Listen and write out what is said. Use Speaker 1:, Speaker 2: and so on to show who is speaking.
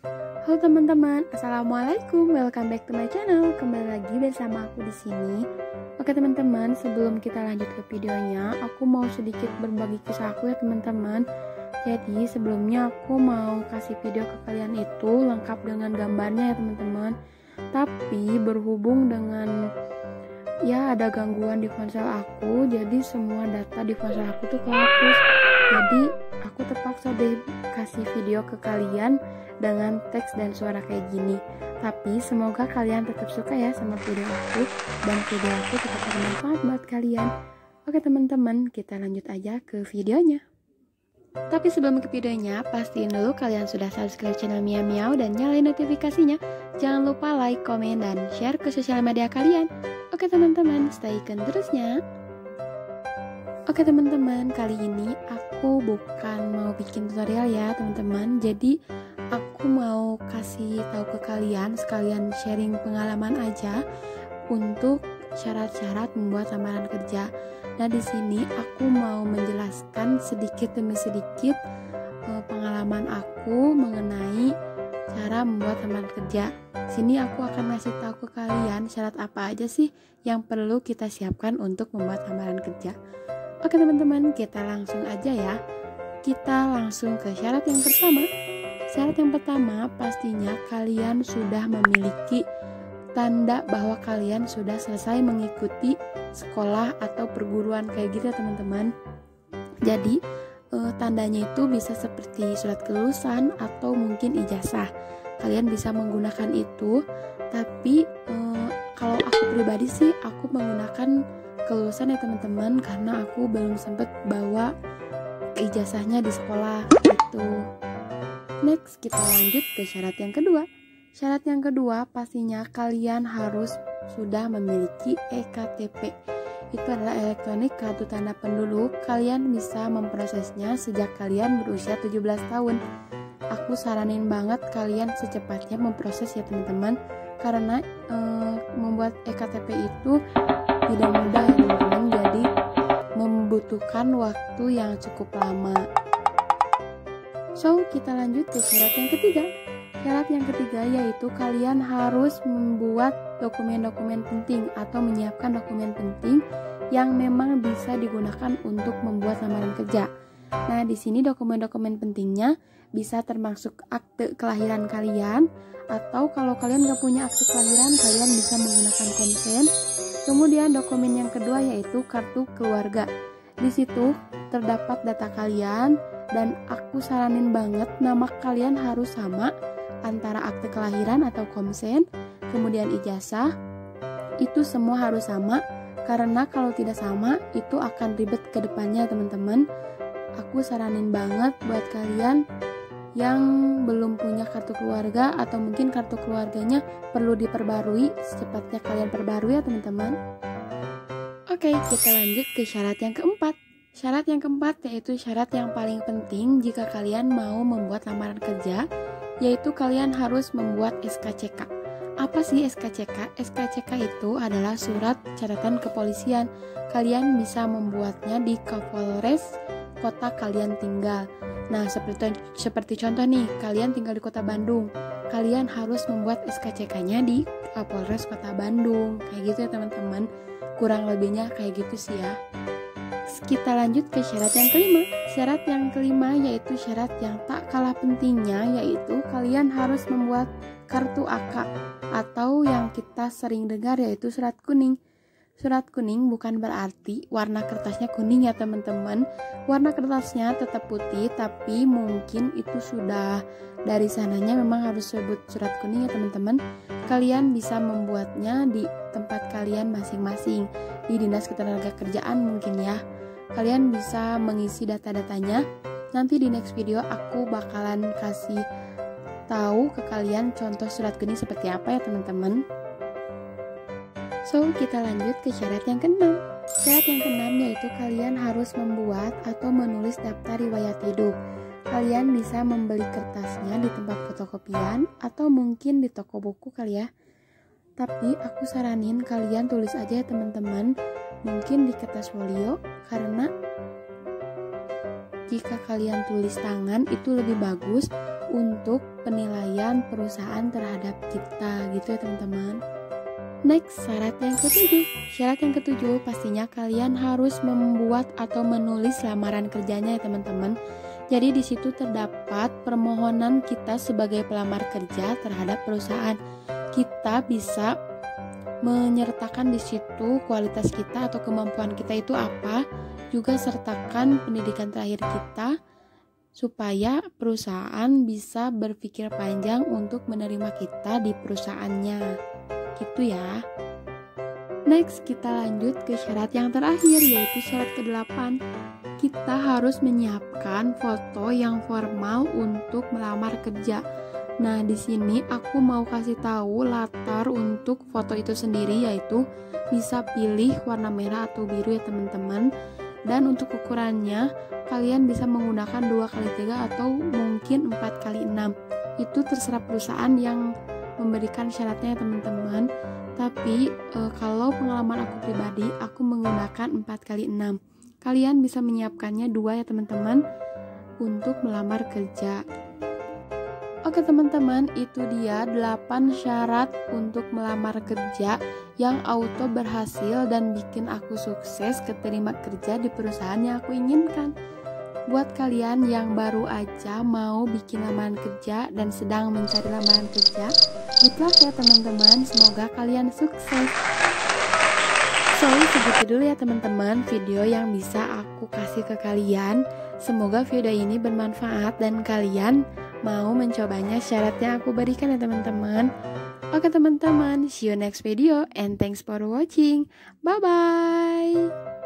Speaker 1: Halo teman-teman, assalamualaikum. Welcome back to my channel. Kembali lagi bersama aku di sini. Oke teman-teman, sebelum kita lanjut ke videonya, aku mau sedikit berbagi kisah aku ya teman-teman. Jadi sebelumnya aku mau kasih video ke kalian itu lengkap dengan gambarnya ya teman-teman. Tapi berhubung dengan ada gangguan di ponsel aku, jadi semua data di ponsel aku tuh kehapus. Jadi aku terpaksa deh kasih video ke kalian dengan teks dan suara kayak gini. Tapi semoga kalian tetap suka ya sama video aku, dan video aku tetap bermanfaat buat kalian. Oke teman-teman, kita lanjut aja ke videonya. Tapi sebelum ke videonya, pastiin dulu kalian sudah subscribe channel Mia Miau dan nyalain notifikasinya. Jangan lupa like, komen, dan share ke sosial media kalian. Oke teman-teman, stay tune terusnya. Oke teman-teman, kali ini aku bukan mau bikin tutorial ya teman-teman. Jadi aku mau kasih tahu ke kalian, sekalian sharing pengalaman aja untuk syarat-syarat membuat lamaran kerja. Nah di sini aku mau menjelaskan sedikit demi sedikit pengalaman aku mengenai cara membuat lamaran kerja. Sini aku akan ngasih tahu ke kalian syarat apa aja sih yang perlu kita siapkan untuk membuat lamaran kerja. Oke teman-teman, kita langsung aja ya. Kita langsung ke syarat yang pertama. Syarat yang pertama, pastinya kalian sudah memiliki tanda bahwa kalian sudah selesai mengikuti sekolah atau perguruan kayak gitu ya teman-teman. Jadi tandanya itu bisa seperti surat kelulusan atau mungkin ijazah. Kalian bisa menggunakan itu, tapi kalau aku pribadi sih aku menggunakan kelulusan ya teman-teman, karena aku belum sempat bawa ijazahnya di sekolah gitu. Next, kita lanjut ke syarat yang kedua. Syarat yang kedua, pastinya kalian harus sudah memiliki EKTP. Itu adalah elektronik kartu tanda penduduk. Kalian bisa memprosesnya sejak kalian berusia 17 tahun. Aku saranin banget kalian secepatnya memproses ya teman-teman, karena membuat EKTP itu tidak mudah ya teman-teman. Jadi membutuhkan waktu yang cukup lama. So, kita lanjut ke syarat yang ketiga. Syarat yang ketiga yaitu kalian harus membuat dokumen-dokumen penting atau menyiapkan dokumen penting yang memang bisa digunakan untuk membuat lamaran kerja. Nah, di sini dokumen-dokumen pentingnya bisa termasuk akte kelahiran kalian, atau kalau kalian gak punya akte kelahiran, kalian bisa menggunakan konsen. Kemudian dokumen yang kedua yaitu kartu keluarga. Di situ terdapat data kalian, dan aku saranin banget nama kalian harus sama antara akte kelahiran atau komsen, kemudian ijazah, itu semua harus sama, karena kalau tidak sama itu akan ribet ke depannya teman-teman. Aku saranin banget buat kalian yang belum punya kartu keluarga atau mungkin kartu keluarganya perlu diperbarui, secepatnya kalian perbarui ya teman-teman. Oke, kita lanjut ke syarat yang keempat. Syarat yang keempat yaitu syarat yang paling penting jika kalian mau membuat lamaran kerja, yaitu kalian harus membuat SKCK. Apa sih SKCK? SKCK itu adalah surat catatan kepolisian. Kalian bisa membuatnya di Kapolres kota kalian tinggal. Nah, seperti contoh nih, kalian tinggal di kota Bandung. Kalian harus membuat SKCK-nya di Kapolres kota Bandung. Kayak gitu ya teman-teman. Kurang lebihnya kayak gitu sih ya. Kita lanjut ke syarat yang kelima. Syarat yang kelima yaitu syarat yang tak kalah pentingnya, yaitu kalian harus membuat kartu AK atau yang kita sering dengar yaitu surat kuning. Surat kuning bukan berarti warna kertasnya kuning ya teman-teman. Warna kertasnya tetap putih, tapi mungkin itu sudah dari sananya memang harus sebut surat kuning ya teman-teman. Kalian bisa membuatnya di tempat kalian masing-masing, di Dinas Ketenagakerjaan mungkin ya. Kalian bisa mengisi data-datanya. Nanti di next video aku bakalan kasih tahu ke kalian contoh surat kuning seperti apa ya teman-teman. So, kita lanjut ke syarat yang keenam. Syarat yang keenam yaitu kalian harus membuat atau menulis daftar riwayat hidup. Kalian bisa membeli kertasnya di tempat fotokopian atau mungkin di toko buku kali ya. Tapi aku saranin kalian tulis aja ya teman-teman, mungkin di kertas folio, karena jika kalian tulis tangan itu lebih bagus untuk penilaian perusahaan terhadap kita gitu ya teman-teman. Next, syarat yang ketujuh. Syarat yang ketujuh pastinya kalian harus membuat atau menulis lamaran kerjanya ya teman-teman. Jadi di situ terdapat permohonan kita sebagai pelamar kerja terhadap perusahaan. Kita bisa menyertakan di situ kualitas kita atau kemampuan kita itu apa, juga sertakan pendidikan terakhir kita supaya perusahaan bisa berpikir panjang untuk menerima kita di perusahaannya. Gitu ya. Next, kita lanjut ke syarat yang terakhir, yaitu syarat ke-8. Kita harus menyiapkan foto yang formal untuk melamar kerja. Nah, di sini aku mau kasih tahu latar untuk foto itu sendiri, yaitu bisa pilih warna merah atau biru ya teman-teman. Dan untuk ukurannya, kalian bisa menggunakan 2x3 atau mungkin 4x6. Itu terserah perusahaan yang memberikan syaratnya ya teman-teman. Tapi kalau pengalaman aku pribadi, aku menggunakan 4x6. Kalian bisa menyiapkannya 2 ya teman-teman untuk melamar kerja. Oke teman-teman, itu dia 8 syarat untuk melamar kerja yang auto berhasil dan bikin aku sukses keterima kerja di perusahaan yang aku inginkan. Buat kalian yang baru aja mau bikin lamaran kerja dan sedang mencari lamaran kerja, good luck ya teman-teman, semoga kalian sukses. So, segitu dulu ya teman-teman video yang bisa aku kasih ke kalian. Semoga video ini bermanfaat dan kalian mau mencobanya syarat yang aku berikan ya teman-teman. Oke teman-teman, see you next video and thanks for watching. Bye-bye.